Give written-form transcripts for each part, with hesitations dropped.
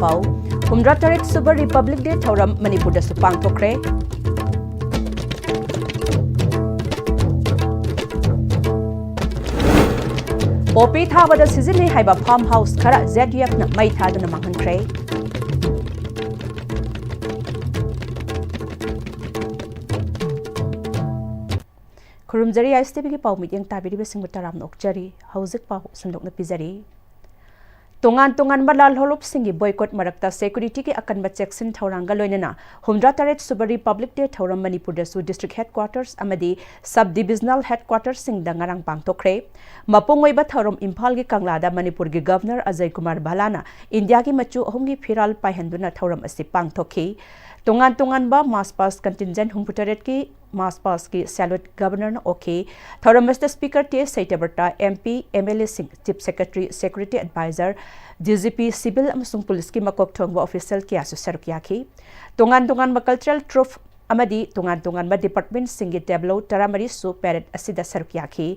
पाउ हुमद्रा तरेट सुपर रिपब्लिक डे थौरम मणिपुर दा सुपांग थोखरे पोपी थाबदा सिजिने हाइबा फार्म हाउस खरा ZDF ना मई थादना मांगनख्रे खुरुमजरी ISTV की पाउ मीटिंग ताबिरिबे सिंह तराम नोकजरी हौजिक पाउ संदोकना पिजरी तोंगान तोंगान बलाल होलोप सिंह बॉयकॉट मरकता सिक्योरिटी के अकनबा चेक्सिन थौरांगा लोइनना हुमद्रा तरेट सुपर रिपब्लिक डे थौरम मणिपुर दसु डिस्ट्रिक्ट हेडक्वार्टर्स अमदी सब डिविजनल हेडक्वार्टर्स सिंह दंगारंग पांगथोखरे मपोंगोइबा थौरम इंफाल की कंगलादा मणिपुर की गवर्नर अजय कुमार भालाना इंडिया की मचु अहुम की फिराल पाइहंदुना थौरम असि पांगथोखी तोंगान तोंगान बा मास पास कंटिजेंट हुमपुटरेट की मास पास की सैल्यूट गवर्नर ओके थौरम मिस्टर स्पीकर टी सैटबर्टा MP MLA सिंह chief secretary security adviser DGP civil अमसुंग पुलिस की मकोक थोंगबा ऑफिशियल कियासु सरुक याखी तोंगान तोंगान कल्चरल ट्रूफ अमदी तोंगान तोंगान डिपार्टमेंट सिंह टेबलो तरामरी सु पैरेड असिदा सरुक याखी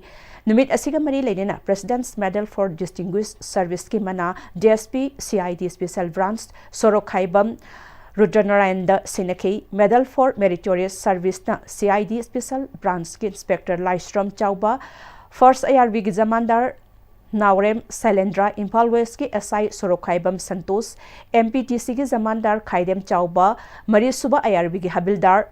नुमित असिगा मरी लेनेना president's medal for distinguished service की मना DSP CID special branch Sorokhaibam Rudranarayan द सिनखी मेडल फॉर मेरिटोरियस सर्विस ना CID स्पेशल ब्रांच के inspector Laishram Chaoba first ARV की जमानदार नावरेम शैलेंद्रा इम्फाल वेस्ट की SI सोरोखाइबम संतोष MPTC की जमानदार खाइदेम चाउबा मरीसुबा ARV की हबिलदार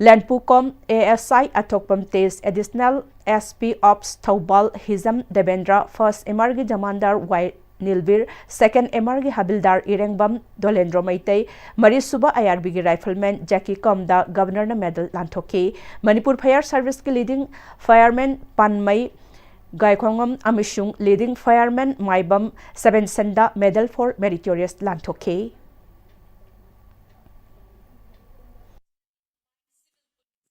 लैंडपुकॉम ASI Athokpam Tej additional SP ops Thoubal Hijam Devendra first MR की जमानदार वाई नीलवीर सेकेंड MR की हबिलदार इरेंगबम दोलेंद्रो मैतई मरीसुबा IRB की राइफलमैन जैकी कॉमदा गवर्नर ने मेडल लांथोकी मणिपुर फायर सर्विस की leading fireman Panmei Gaikhongam अमिशुंग leading fireman Maibam सेवन संदा मेडल फॉर मेरिटोरियस लांथोकी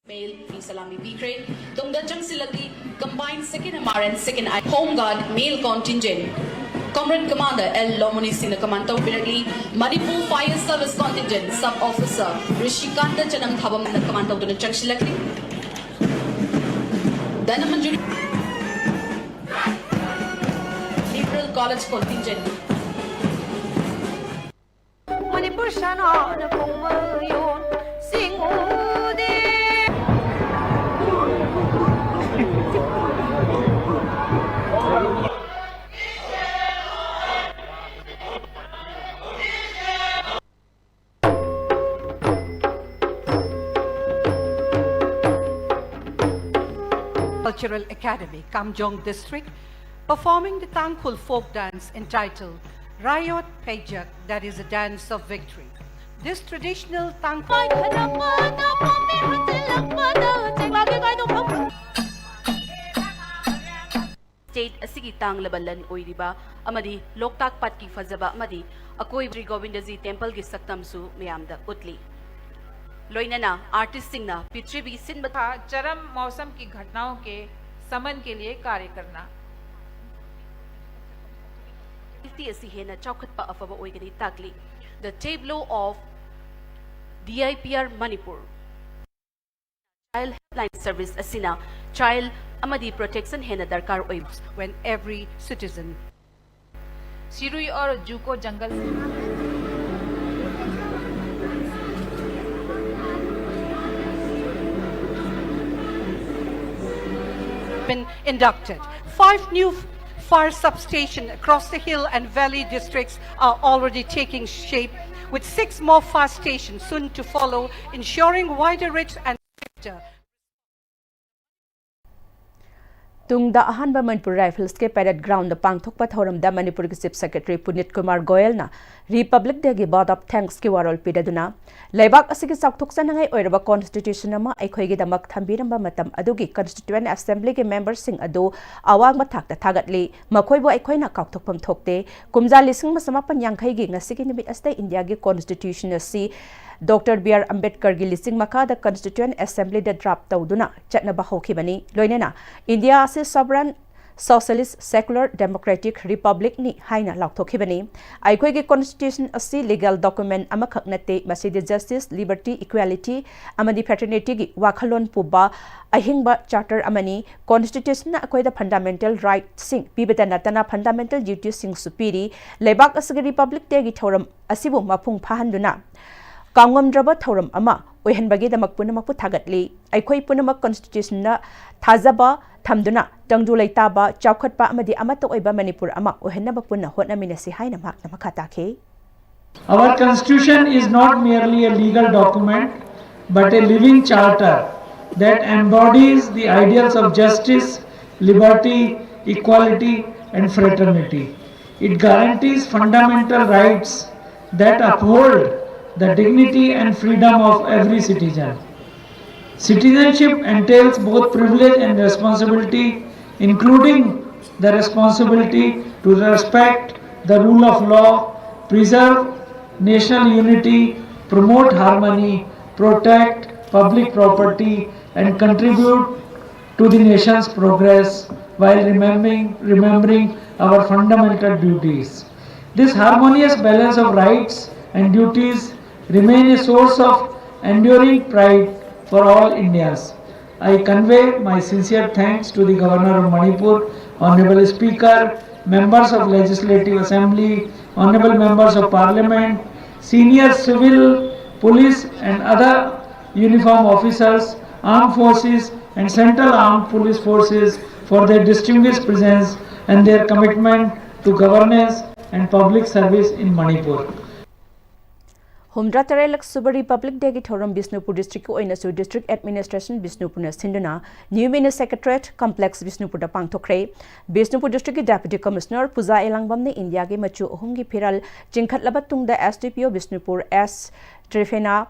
Male Salami B grade. Dongda Jangsilagi combined second MR and second I Home Guard male contingent. Comrade Commander L. Lomoni Singh Command Directly Manipur Fire Service Contingent Sub Officer Rishikanta Chanam Thabam and the Command of the Jangsilagi. Danamanjuri Liberal College Contingent. Manipur Shana Kumayon Sing Cultural Academy, Kamjong District, performing the thankful folk dance entitled Riot Pajak, that is a dance of victory. This traditional thankful State asigi tang labalan oiriba amadi loktak pat ki fazaba amadi akoi Sri Govindaji temple ki saktam su mayamda utli लोइनना artist सिंह ना पृथ्वी सिन था चरम मौसम की घटनाओं के समन के लिए कार्य करना The tableau of DIPR Manipur Child Helpline Service asina child amadi protection hena darkar oibs when every citizen Shirui और जूको जंगल been inducted. 5 new fire substations across the hill and valley districts are already taking shape, with 6 more fire stations soon to follow, ensuring wider reach and swifter. तुंगदा अहानबा Manipur rifles के parade ground द पांगथोकपा थौरमदा मणिपुर के chief secretary Puneet Kumar Goyal ना republic day की बोर्ड ऑफ थैंक्स की वारोल पिदुना लेबाक असि चाउथोकसनंगाई ओइरबा कॉन्स्टिट्यूशन अमा अखोइगी दमक थंबिरंबा मतम अदुगी कॉन्स्टिट्यूएंट असेंबली के मेंबर सिंह अदु अवांगबा थाकता थागतली मखोइबो अखोइना काउथोकपम थोकते कुमजा लिसिंग मसमापन यांखैगी ngasi निमित अस्ते इंडिया की कॉन्स्टिट्यूशन असि डॉक्टर बी आर अम्बेडकर की लिसिंग मखादा कॉन्स्टिट्यूएंट असेंबली द ड्राफ्ट तौदुना चटनबा होखिबनी लोइनेना इंडिया से sovereign Socialist Secular Democratic Republic ni haina laukthokibani aikoi gi constitution asi legal document amakak nate masidi justice liberty equality amadi fraternity gi wakhalon puba ahingba charter amani constitution na akoi da fundamental rights sing pibeta natana fundamental duties sing supiri lebak asigi republic te gi thoram asibu mapung phahanduna Kangomdraba thoram ama oihanbagi damak punamak thagatli aikoi punamak constitution na thajaba thamduna tangju leitaba chaukhatpa amadi amato oiba Manipur ama ohenaba punna hotnaminasi haina makna makhata ke Our constitution is not merely a legal document but a living charter that embodies the ideals of justice, liberty, equality and fraternity. It guarantees fundamental rights that uphold the dignity and freedom of every citizen. Citizenship entails both privilege and responsibility, including the responsibility to respect the rule of law, preserve national unity, promote harmony, protect public property, and contribute to the nation's progress while remembering our fundamental duties. This harmonious balance of rights and duties remain a source of enduring pride for all Indians. I convey my sincere thanks to the Governor of Manipur, Honorable Speaker, members of Legislative Assembly, Honorable Members of Parliament, senior civil, police and other uniform officers, armed forces and Central Armed Police Forces for their distinguished presence and their commitment to governance and public service in Manipur. Humdra Tarelak Suba Republic Day Thoram Bisnupur District Oinasu District Administration Bisnupur Sinduna, New Mini Secretariat Complex Bisnupur da Pangtokre, Bisnupur District Deputy Commissioner Puza Elangbamne India ge Machu Ohumgi Piral, Jinkhat Labatung da SDPO Bisnupur S. Trifena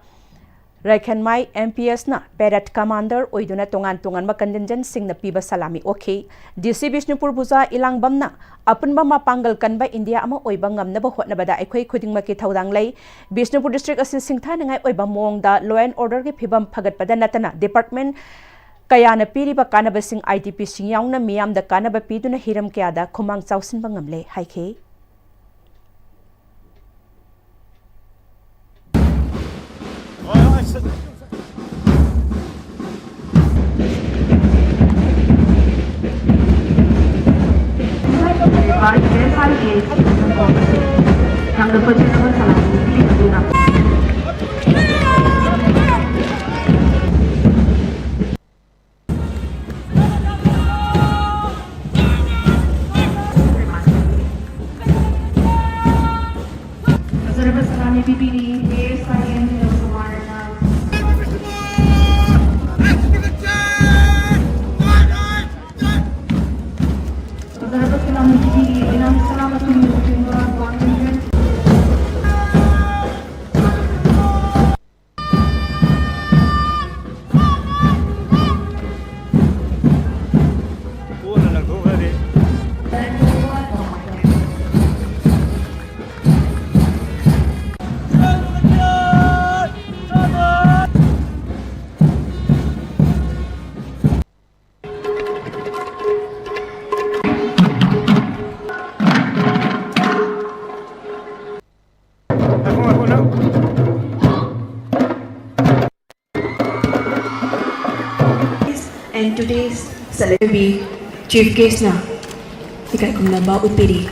Raikanmai MPS na Perat Commander Oiduna Tongan Makandanjan Sing na Piba Salami okay. DC Bisnupur Puza Elangbam na Apunba mapangal kanba India ama oiba ngamnaba hotnabada aikoi khudingmaki thaudang lei Bisnupur district asi singtha nangai oiba mongda law and order gi phibam phagatpada natana department kayana piriba kanaba sing IDP sing yaungna miyam da kanaba piduna hiram kyada khumang chausinba ngamle haike And today's celebrity chief guest na ikai kumlamba upiri.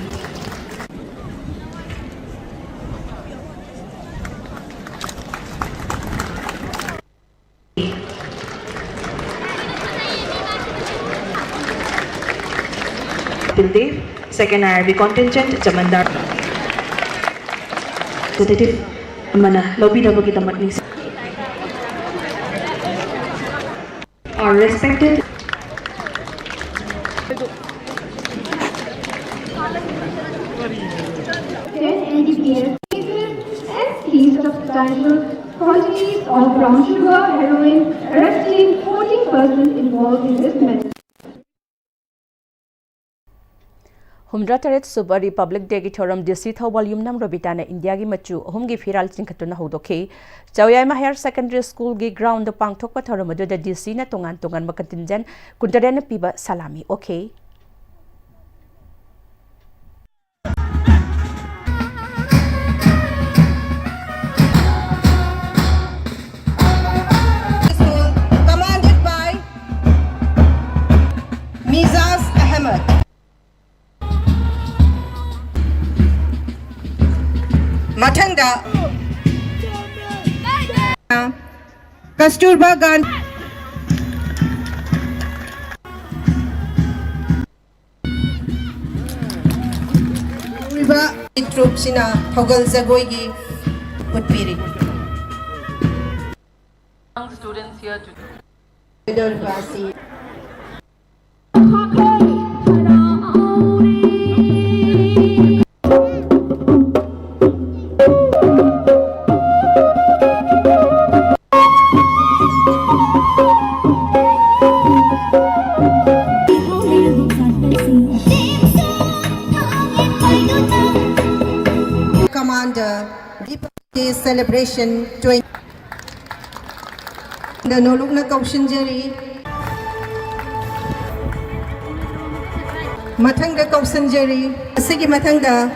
Tildev, second IRB contingent Jamandar. Representative mana lobby na bagi tamat ni. Our respected NDPS and seized substantial quantities of brown sugar, heroin, arresting 14 persons involved in this matter. Humdra Taret Suba Republic Day Thoram DC Thawal Yumnam Robitana India gi Machu Humgi Firal Chinkatuna Hodoke Chawyama Higher Secondary School gi ground the Pangtok Thoramadu the DC na Tongan Makantinjan Kuntarena Piba Salami okay Kasturba Gandhi troops in a Hogal Zagoigi Utpiri. Young students here today. Commander, Deepavali celebration 20. The Nolukna Kaushanjari Matanga Kausanjari, Sigi Matanga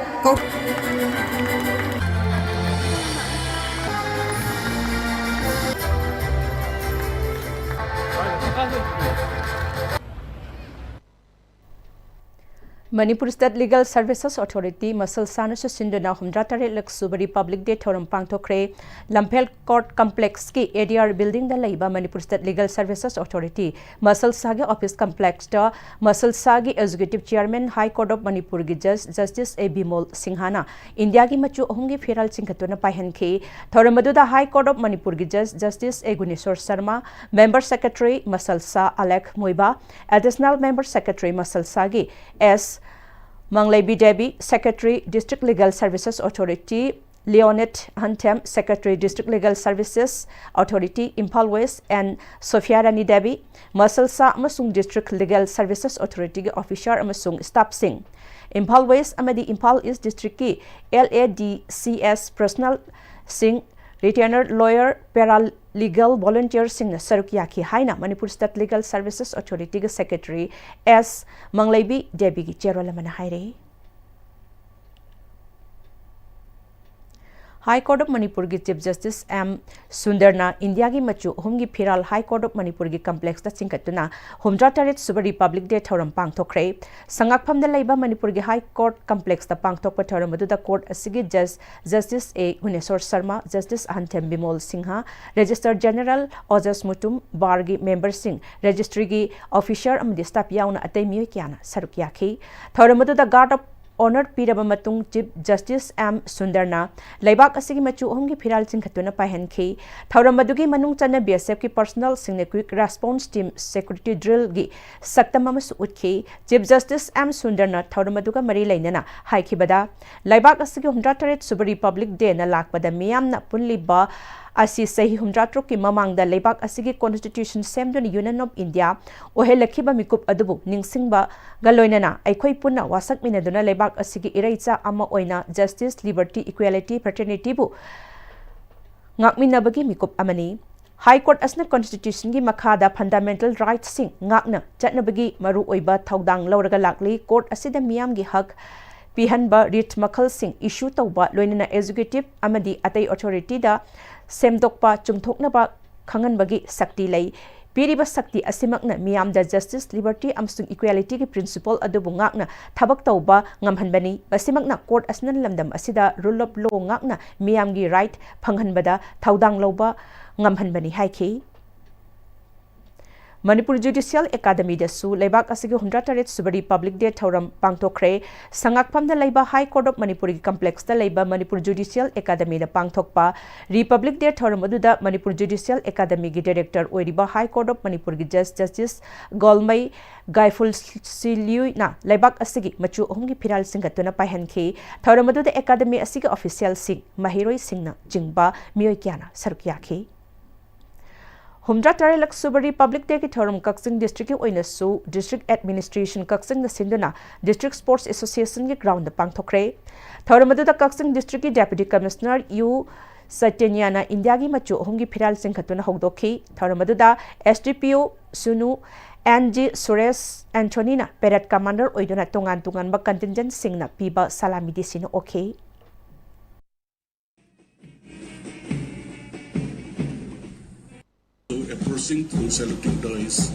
Manipur State Legal Services Authority Masal Sana Sinduna Humdratare Laksubari Public Day Thorum Pangtokre Lampel Court Complex ki ADR Building da Laiba Manipur State Legal Services Authority Masal Sagi Office Complex da Masal Sagi Executive Chairman High Court of Manipur gi Justice A. Bimol Singhana India gi machu ohungi Firal Singhatuna Paihan ki Thoramadu High Court of Manipur gi Justice A. Guneswar Sharma Member Secretary Masal Sa Alek Moiba Additional Member Secretary Masal Sagi S. Manglaibi Devi, Secretary District Legal Services Authority, Leonet Hantem, Secretary District Legal Services Authority, Impal West, and Sophia Rani Devi, Masalsa Amasung District Legal Services Authority Officer Amasung Staff Singh, Impal West Amadi Impal East District ki LADCS Personal Singh, Retainer Lawyer Paralegal Volunteer Singh Sarukyaki Haina Manipur State Legal Services Authority Secretary S. Manglaibi Debi ki Cherolamana Haire. High Court of Manipur ki Chief Justice M. Sundarna India ki machu humgi Phiral High Court of Manipur ki complex da chingkatuna Humdra Taret Super Republic Day Thoram Pangthokre Sangakpham da Laiba Manipur ki High Court complex da Pangthokpa Thoram adu da court asigi Judge Justice A. Guneswar Sharma Justice Hantem Bimol Singha Registrar General Ojas Mutum Bar ki Member Singh Registry ki Officer amdi staff yauna atay miyoy kyana sarukyaki Thoram adu da Guard of Honor Piraba Matung Chief Justice M. Sundarna Laibak Asigi Machu Homgi Phiral Singhatuna Pahenki Thauramadu Manung Chana BSF ki Personal Singh Quick Response Team Security Drill gi Saktamamas Utki Chief Justice M. Sundarna Thauramadu Mari Lainana Haikibada Laibak Asigi Humdrataret Super Republic Day na Lakpada Miyam na Punliba Asi Sahi Humdratruk ki Mamang da Laibak Asigi Constitution Semdun Union of India Ohelakiba Mikup Adubu Ningsingba Galoinana Aikoi Puna Wasak Minaduna Laibak Asigi Iraicha Ama Oina Justice, Liberty, Equality, Fraternity bu Ngakminabagi Mikup Amani High Court asna Constitution gi Makada Fundamental Rights Sing Ngakna Chatnabagi Maru Oiba Thaudang Lauraga Lakli Court Asida Miyam gi Hak Pihanba Writ Makal Sing issue tauba Loinana Executive Amadi Atay Authority da Semdokpa Chumthoknaba Khanganbagi Sakti Lay Piriba Sakti Asimakna Miyam da Justice, Liberty, Amsung Equality ki Principle Adubu Ngakna Thabak Tauba Ngamhanbani Basimakna Court Asnan Lamdam Asida Rule of Law Ngakna Miyam gi Right Phanghanbada Thaudang Lauba Ngamhanbani Haiki Manipur Judicial Academy da su Laibak Asigi Humdrataret Subari Public Day Thoram Pangtokre Sangakpham da Laiba High Court of Manipur ki Complex da Laiba Manipur Judicial Academy da Pangthokpa Republic Day Thoram aduda Manipur Judicial Academy ki Director Oiriba High Court of Manipur ki Justice Golmai Gaiful Siliu na Laibak Asigi machu ohungi Phiral Singhatuna Pahenki Thoram aduda Academy Asigi Official Sing Mahiroi Singna Jingba Miyoy Kyana Sarukyaki Humdra Tarelak Subari Public Day ki Thorum Kaksing District ki Oinasu District Administration Kaksing na Sinduna District Sports Association ki ground Pangthokre Thoramadu da Kaksing District ki Deputy Commissioner U Satyanyana India ki machu ohungi Phiral Singhatuna hogdokhi Thoramadu da SDPO Sunu NG Suresh Antonina Parade Commander oiduna tungan ba contingent singna piba salami disino okay A person through saluting dice.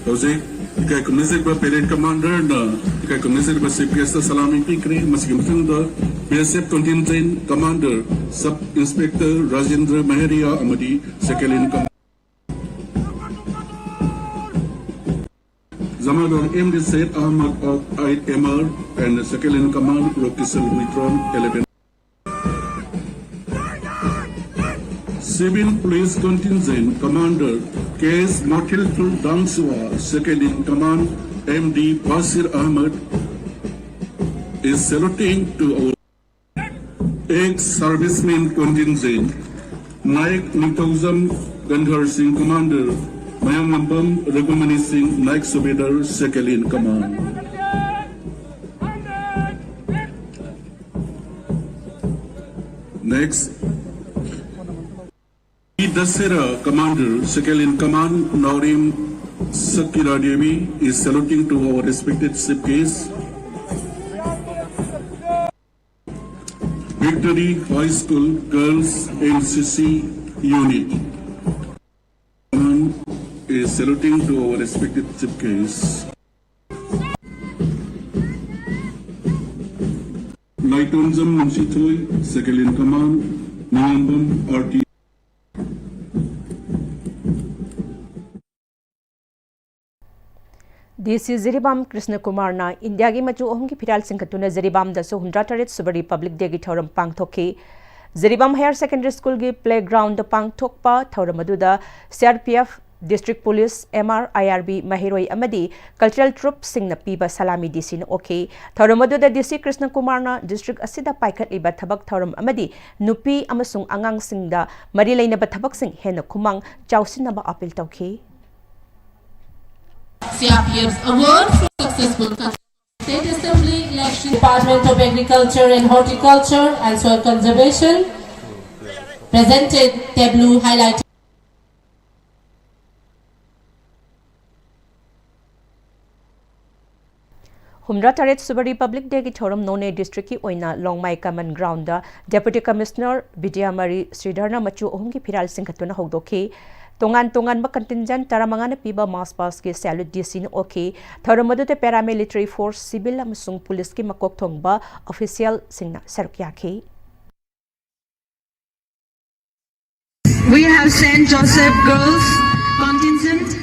Jose, ikay kumisig ba parade commander na ikay kumisig ba si Fiesta Salami Pikri masih da BSF contingent commander Sub Inspector Rajendra Maharia Amadi Sekelin Zamador MD Said Ahmad Ait Emar and Sekelin Kamal Rokisel Witron 11 Civil Police Contingent Commander K.S. Motiltul Dangsua, Second in Command MD Basir Ahmed is saluting to our ex-servicemen contingent Naik Nitauzam Gandhar Singh Commander Mayamambam Ragumani Singh Naik Subedar Second in Command. Next, Dasera Commander, Second in Command, Naurim Sakira Devi is saluting to our respected shipcase. Victory High School Girls NCC Unit is saluting to our respected shipcase. Laitonjam Namshitoy, Second in Command, Nayambam RT. DC Ziribam Krishna Kumar na India gi machu ohum ki phiral singkhatuna Ziribam da so 108 Super Republic Day gi thoram pangthoki Ziribam Higher Secondary School gi playground da pangthokpa thoram aduda CRPF District Police MR IRB Mahiroi amadi cultural troops singna piba salami DC na okay thoram aduda DC Krishna Kumar na district asida paikhat iba thabak thoram amadi nupi amasung angang singda mari leina ba thabak sing hena khumang chausin ba appeal tawki CRPF's award for successful State Assembly election, Department of Agriculture and Horticulture and Soil Conservation presented tableau highlighting Humra Super Republic Day ki thoram None District ki oina Longmai Common Ground da Deputy Commissioner Vidyamari Sridharna machu ohum ki phiral singkhatuna hogdokhi Tongan ba contingent taramanga na piba mass pass ki salute DC no okay thoramadu te paramilitary force civil amasung police ki makok thongba official singna sarukya ki We have St. Joseph Girls Contingent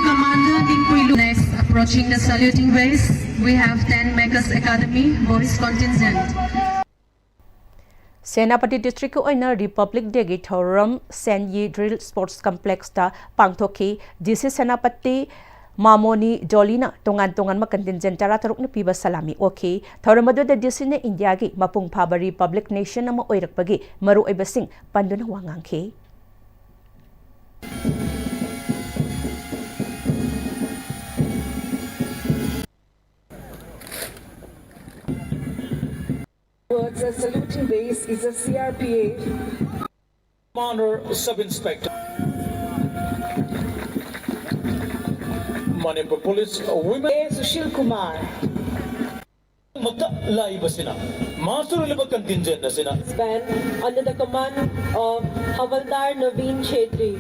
Commander Dingpuilu. Next, approaching the saluting base, we have 10 Makers Academy Boys Contingent. Senapati District ko oina Republic Day gi thoram Senyi Drill Sports Complex ta pangthoki DC Senapati Mamoni Jolina tongan ma contingent tara taruk na piba salami okay thoramadu da DC na India gi mapung phaba Republic Nation na oirakpagi maru oibasing panduna wangangki The saluting base is a CRPA Commander Sub-Inspector Manipur Police Women Sushil Kumar Magta Laiba Sina Master Level Contingent na Sina Span under the command of Havaldar Naveen Chetri.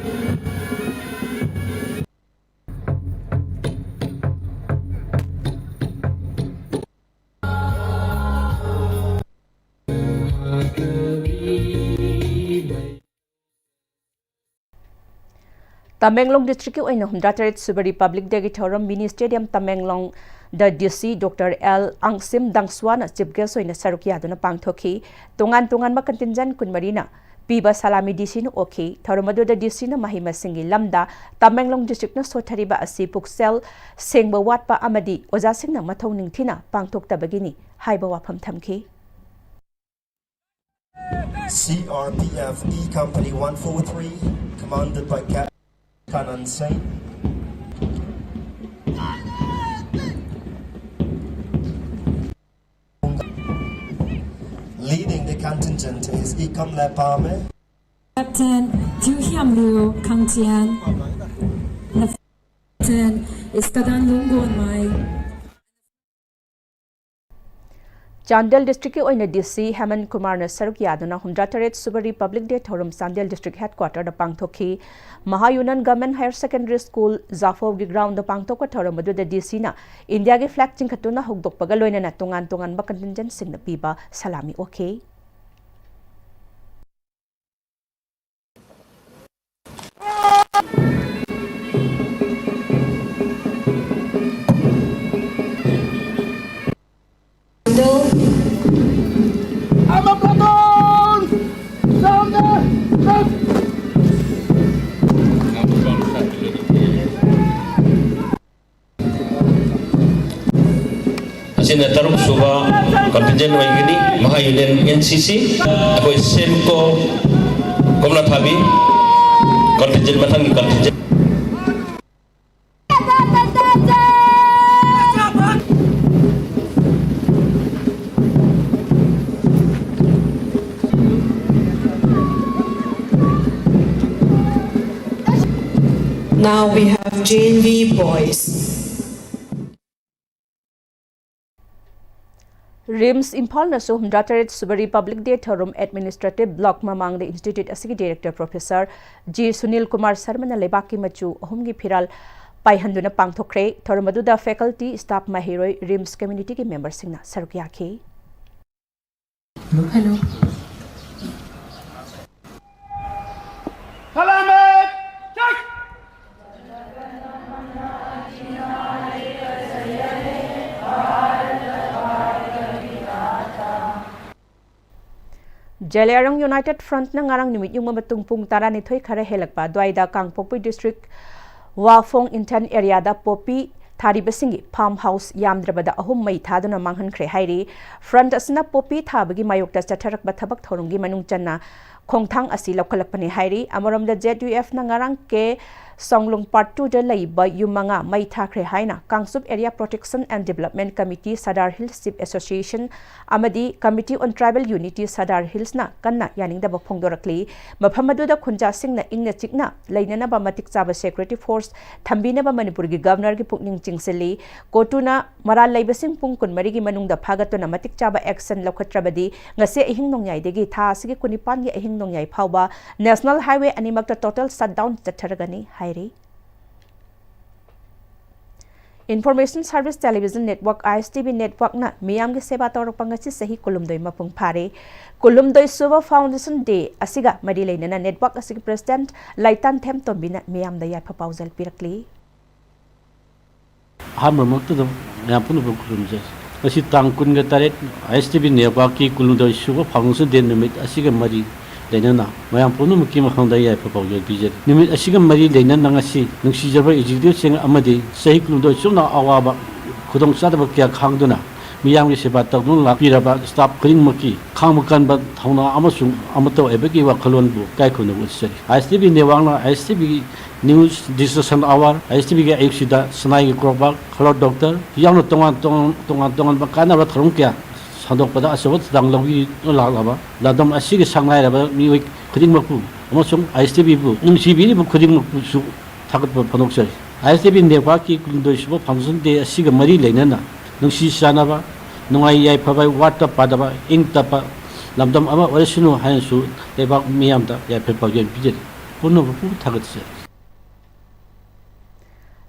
Tamenglong District oina 108 Super Republic Day gi thoram Mini Stadium Tamenglong the DC Dr. L Angsim Dangswana chief guest oina sarukya duna pangthoki tongan ma contingent kunmarina piba salami DC no okay thoramadu da DC na mahima singi lamda Tamenglong District na sothariba asi puksel sengba watpa amadi oja singna mathau ningthina pangthok tabagini haiba wafam thamki CRPF E Company 143 commanded by Captain Kanan Singh. Leading the contingent is Ikam Lepame. Captain Tu Hiam Liu Kang Tian. Captain is Tadan Lungon Mai. Chandel District ki oina DC Hemant Kumar na saruk yaduna 108 Suba Republic Day thorum Chandel District Headquarter da pangthokhi Mahayunan Government Higher Secondary School Zafo gi ground da pangthokka thorum adu da DC na India gi flag chingkhatuna hogdokpaga loina na tongan ba contingent sing na piba salami okay. Asina taruk suba contingent waigini Mahayunan NCC ako semko komna thabi contingent matang contingent Now we have JNV boys. RIMS Impal na so 108 Suba Republic Day thorum Administrative Block Mamang the Institute asigi Director Professor G Sunil Kumar Sharma na lebaki machu ahumgi phiral paihanduna pangthokre thorum aduda faculty staff mahiroi RIMS community ki members singna sarukya ki Hello. Jalayarang United Front na ngarang nimit yung mamatong pung tara ni Thoy Khare Helakpa Dwaida Kangpopi District Wafong Intan area da Popi Thari Basingi Farmhouse Yamdrabada ahum mai thaduna manghan khre hairi front asna Popi thabagi mayokta chatharak ba thabak thorungi manung channa khongthang asi lokhalakpani hairi amaramda ZUF na ngarang ke Songlung Part 2 da laiba yumanga mai thakre haina Kangsup Area Protection and Development Committee Sadar Hills Civ Association amadi Committee on Tribal Unity Sadar Hills na kanna yaning da phongdorakli maphamadu da khunja singna ingna chikna leinana ba matik chaba security force thambina ba Manipur gi governor gi pukning chingseli kotuna maral laibasing pung kunmari gi manung da phagatuna matik chaba action lokhatrabadi ngase ahing nongyai degi tha asigi kunipan gi ahing nongyai phawba National Highway animakta total shutdown chatharagani Information Service Television Network ISTV Network na miyam gi seba tawrak pangasi sahi kulumdoi mapung phare kulumdoi suba Foundation Day asiga mari leina na network asigi President Laitan Them Tombina miyam da ya proposal pirakli hamramak to ya punu kulumje asi tang kun ga taret ISTV Network ki kulumdoi suba Foundation Day nimit asiga mari leina mayam punu muki makhang da ya proposal bije nimit asiga mari leina nangasi nungsi jaba executive sing amadi sahi kulumdoi sumna awaba khudong sadaba kya khangduna miyam gi seba tawdun la piraba staff kring maki khangmakan ba thawna amasung amato ebeki wa khalon bu kai khunu usari ISTV Network na ISTV News Discussion Hour ISTV ga exida sanai gi krobak khalot doctor yang tongan ba kana ba throng kya Sandok pada asawat sedang lagi lalaba ladam asigi sangai raba miwik kering maku amasung ISTV bu nungsi bini bu kering maku su takat panok sari ISTV Network ki kundo isbo function de asiga mari leinana nungsi sanaba nungai yai phabai wata padaba ing tapa lamdam ama orisunu hansu lebak miyamda yai phabai gen bijeri punno bu takat sari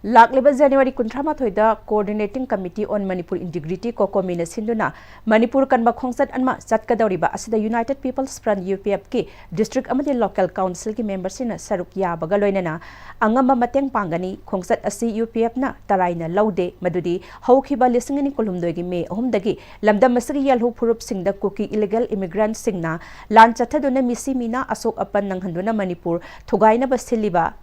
Lakleba January 18 da Coordinating Committee on Manipur Integrity Kokomina Sinduna Manipur kanba khongsat anma chatkadawriba asida United People's Front UPF ki district amadi local council ki members ina saruk yabaga loinana angamba mateng pangani khongsat asi UPF na taraina laude madudi hawkhiba lisingani kolumdoi gi me ahumdagi lamdam masagi yalhu phurup singda kuki illegal immigrants singna lan chathaduna misi mina asok apan nanghanduna Manipur thugaina basiliba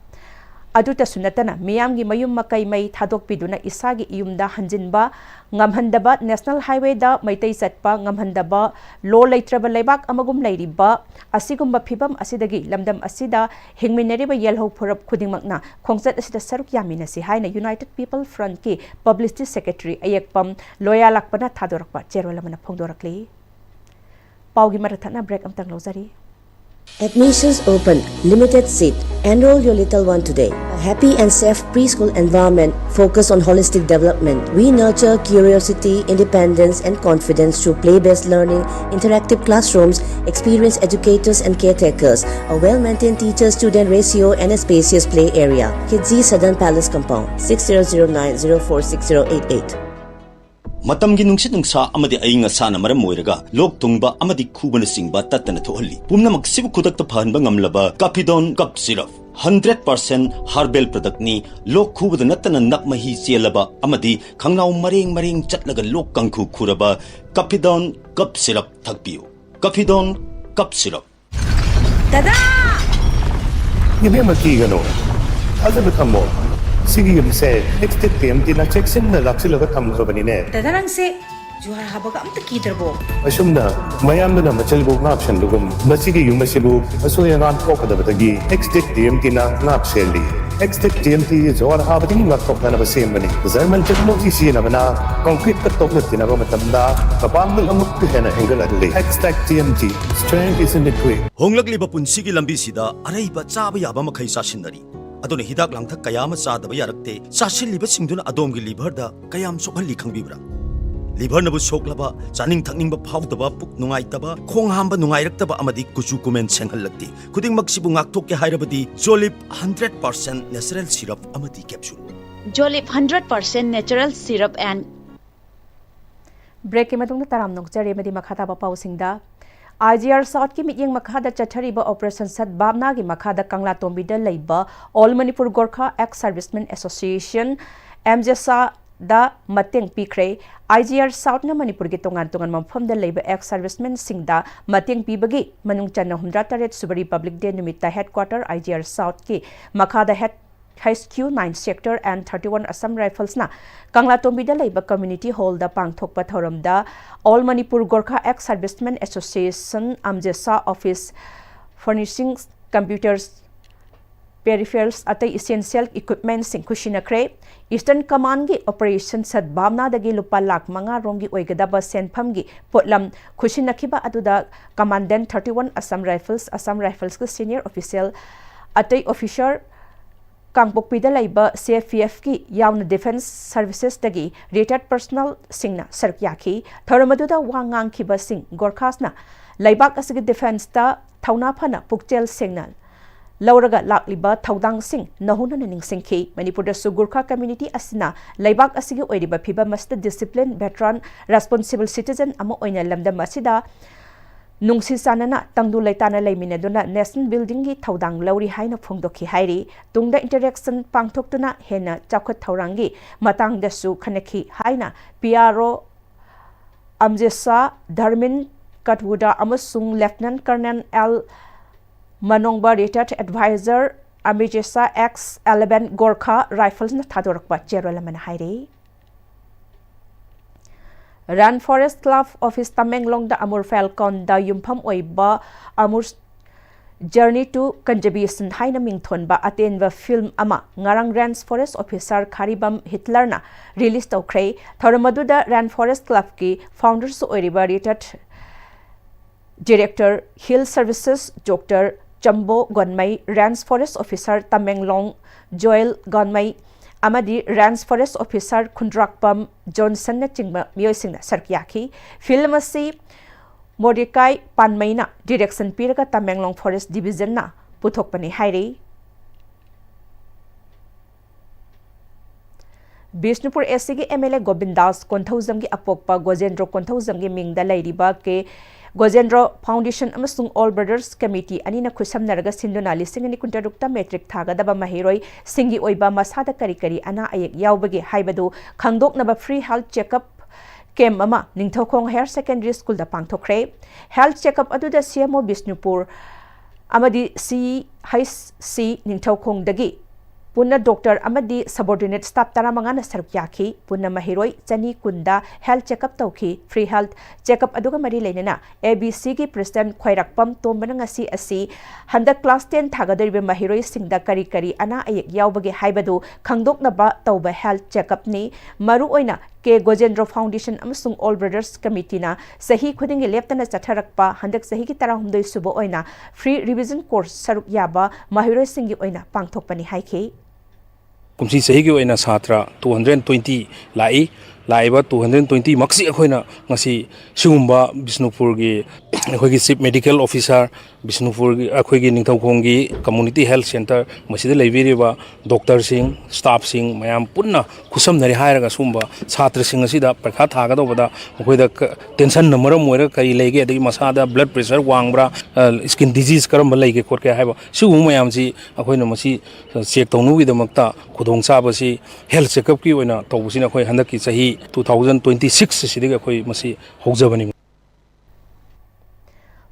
Aduta sunatana miyam gi mayum makai mai thadok piduna isagi iyumda hanjinba ngamhandaba National Highway da maitai satpa ngamhandaba lo leitraba leibak amagum leiriba asigumba phibam asidagi lamdam asida hingminariba yelho phorap khudingmakna khongsat asida saruk yamina si haina United People Front ki Publicity Secretary ayakpam loya lakpana thadorakpa cherolamana phongdorakli paugi marathana break amtang lozari Admissions open, limited seat. Enroll your little one today. A happy and safe preschool environment focused on holistic development. We nurture curiosity, independence, and confidence through play-based learning, interactive classrooms, experienced educators and caretakers, a well-maintained teacher-student ratio, and a spacious play area. Kidzi Southern Palace Compound, 6009046088. Matamgi nungsit nungsa amadi ainga sana maram moiraga lok tungba amadi khubana singba tatana thohalli pumna maksibu khudak ta phanba ngamlaba Capidon cup syrup 100% herbal product ni lok khubada natana nakmahi chelaba amadi khangnaw mareng chatlaga lok kangkhu khuraba Capidon cup syrup thakpiu Capidon cup syrup Dada Yeme maki gano azab thammo Sigi yumse next Pm-Istv na checksin na laksilaga thamkrabani ne Dada nang se juhar habaga amta kidarbo asumna mayamna na machalbo ngapshan dugum masigi yumasibu asoyangan kokadabadagi next Pm-Istv na ngapseli next Pm-Istv juhar habading ngakokna na basembani German technology sinabana concrete ka tokna ba matamda kapamul amuk hena angle adli next Pm-Istv strength is in the quick honglakliba punsigi lambi sida araiba chaba yaba makhai sasinari aduna hidak langthak kayama sadaba yarakte sasilliba singduna adomgi liver da kayam sokhalli khangbibra liver nabu soklaba chaning thakningba phawdaba puk nungaitaba khong hamba nungairaktaba amadi kuchu kumen senghallakti khuding maksibu ngakthok ke hairabadi Jolip 100% natural syrup amadi capsule Jolip 100% natural syrup and break ke matungna taram nokjare madi makhata ba pausingda IGR South ki meeting makhada chathariba operation sat babna gi makhada Kangla Tombida leiba All Manipur Gorkha Ex Servicemen Association MJSA da mateng pikre IGR South na Manipur gi tongan mampham da leiba Ex Servicemen singda mateng pibagi manung channa 108 Subari Public Day numita headquarter IGR South ki makhada head HQ 9 Sector and 31 Assam Rifles na Kangla Tombida leiba Community Hall da pangthokpa thoram da All Manipur Gorkha Ex Servicemen Association Amjesa Office furnishing computers peripherals atai essential equipment sing khusinakre Eastern Command gi operation sat bamna dagi lupa lakh manga rongi oigadaba senpham gi potlam khusinakiba aduda Commandant 31 Assam Rifles ki senior official atai officer Kangpokpida laiba CFPF ki yauna defense services dagi retired personnel singna sarkyaki thoramaduda wangang khiba sing gorkhasna laibak asigi defense ta thauna phana pukchel singna lauraga lakliba thaudang sing nahuna naning singki Manipur su Gurkha community asina laibak asigi oiriba phiba masta discipline veteran responsible citizen ama oina lamdam asida Nungsi sanana tangdu laitana laimine duna national building gi thaudang lauri haina phongdokhi hairi tungda interaction pangthoktuna hena chakhat thaurangi matang dasu khanekhi haina PRO Amjesa Dharmin Katwuda amasung Lieutenant Colonel L Manongba retired advisor Amjesa X11 Gorkha Rifles na thadorakpa cherolamana hairi Run Forest Club Office Tamenglong da Amur Falcon da Yumpham Oiba Amur Journey to Contribution Haina Mingthon ba Atenva film ama ngarang Run Forest Officer Kharibam Hitler na release tawkre thoramadu da Run Forest Club ki founders oiriba retired Director Hill Services Dr. Chambo Gonmai Run Forest Officer Tamenglong Joel Gonmai Amadi Rans Forest Officer Kundrakpam Johnson na chingba miyosing na sarkyaki film asi Mordecai Panmaina direction piraga Tamenglong Forest Division na puthokpani hairi Bishnupur SC gi MLA Gobindas Konthauzam gi apokpa Gojendro Konthauzam gi mingda lairiba ke Gojendro Foundation amasung All Brothers Committee anina khusamnaraga sinduna lising ani kuntarukta metric thagadaba mahiroi singi oiba masada kari ana ayek yaubagi haibadu khangdoknaba free health checkup camp ama ningthokong higher secondary school da pangthokre health checkup aduda CMO Bishnupur amadi CHC ningthokong dagi Punna doctor amadi subordinate staff taramanga na sarukyaki punna mahiroi chani kunda health checkup tawki free health checkup aduga mari leinana ABC gi president khwairakpam tombana ngasi asi handak class 10 thagadaribe mahiroi singda kari ana ayek yaubagi haibadu khangdoknaba tawba health checkup ni maru oina के गोजेंद्र foundation अमसुंग all brothers committee ना सही खुदिंग लेप्तना चथरकपा हंदक सही की तरह सुबो ओइना free revision course सरुक याबा महिरोय सिंगी ओइना पांगथोकपनि हाइखे कुमसी सही की ओइना छात्र 220 लाई लाइबा 220 मक्सी अखोइना ngasi sigumba Bishnupur gi अखोगी चीफ मेडिकल ऑफिसर बिष्णुपुर की अखोगी निंगथौखोंगी कम्युनिटी हेल्थ सेंटर मसीद लेबिरिबा डॉक्टर सिंह स्टाफ सिंह मयाम पुन्ना खुसमनरि हायरगा सुंबा छात्र सिंह असिदा परीक्षा थागदोबदा मखोइदा टेंशन नमरम मोइरा कई लेगे अदगी मसादा ब्लड प्रेशर वांगब्रा स्किन डिजीज करम लेगे कोरके हायबा सिगु मयाम जी अखोइना मसी चेक तौनुगी दमक्ता खुदोंग चाबसी हेल्थ चेकअप की ओइना तौबसिना अखोइ हंदकी सही 2026 सिदिग अखोइ मसी हौजबनी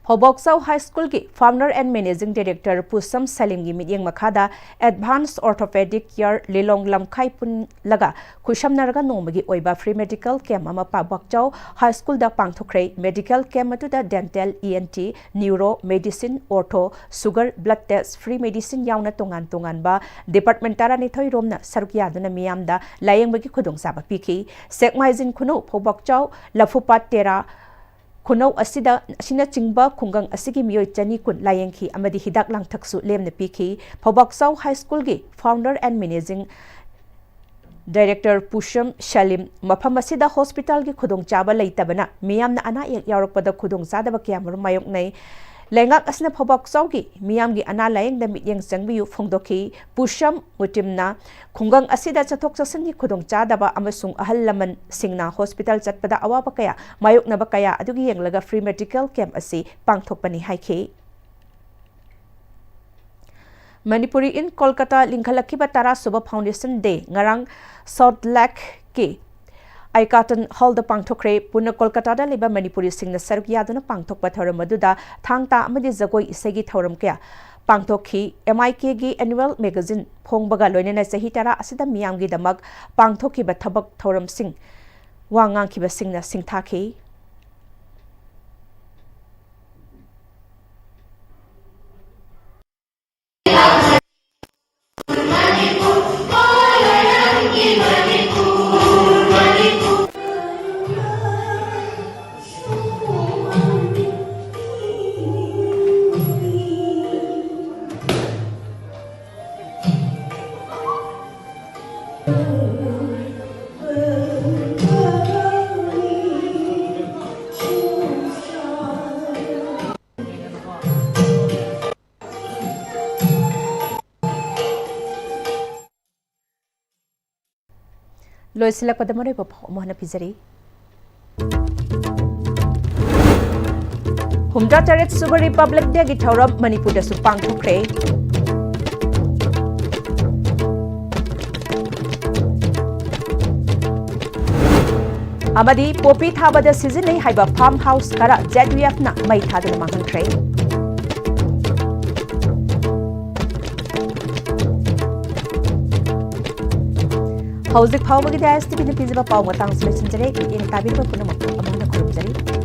Hoboksaw High School की Founder and Managing Director Pusam Salim की मीटिंग मखादा Advanced Orthopedic Care Lilong Lamkai Pun लगा खुशम नरगा नोमगी ओइबा फ्री मेडिकल कैम्प अमा पाबक्चाव हाई स्कूल दा पांगथोखरे मेडिकल कैम्प अतुदा dental ENT neuro medicine ortho sugar blood test free medicine यावना तोंगान तोंगानबा डिपार्टमेंट तारा निथोइ रोमना सरुक यादुना मियामदा लायंगबगी खुदोंसाबा पिखि सेकमाइजिन खुनो फोबक्चाव लफुपाट तेरा खुनौ असिदा असिना चिंगबा खुंगंग असिगी मियोय चनी कुन लायंखी अमदी हिदाक लांगथक्सु लेमने पिखी फोबक्साव हाई स्कूल की founder and managing director Pusam Salim मफम असिदा हॉस्पिटल की खुदोंग चाबा लेतबना मियामना अना एक यावरकपदा खुदोंग चादबा क्यामर मायोकनै लेंगाक असना फोबक्साव की मियाम की अना लायंग द मियंग चंगबियु फोंगदोखी पुशम मुटिमना खुंगंग असिदा चथोक चसनगी खुदोंग चादबा अमसुंग अहल लमन सिंगना हॉस्पिटल चतपदा अवाबा कया मायोकनबा कया अदुगी यंगलगा फ्री मेडिकल कैम्प असि पांगथोकपनि हाइखे मणिपुरी इन कोलकाता लिंखलखिबा तारा सुबा foundation day ngarang south lake के आइकाटन हॉल द पांगथोखरे पुना कोलकाता दा लेबा मणिपुरी सिंगना सरुक यादुना पांगथोकपा थौरम मदुदा थांगता अमदि जगोई इसेगी थौरम कया पांगथोखी MIK गी एनुअल मैगजीन फोंगबगा लोइनेना सही तारा असिदा मियामगी दमक पांगथोखिबा थबक थौरम सिंग वांगांखिबा सिंगना सिंगथाखी लोइसिला पदमरे मोहन पिजरी हुमदा तरेट सुबर रिपब्लिक डे की थौरम मणिपुर दसु पांगथोखरे अमदी पोपी थाबदा सिजनै हाइबा फार्म हाउस खरा ZUF ना मै थादना मांगनख्रे हौजिक फावबगी ISTV नि पिजबा पाव मतंग सलेक्शन जरे इन ताबिर पुनम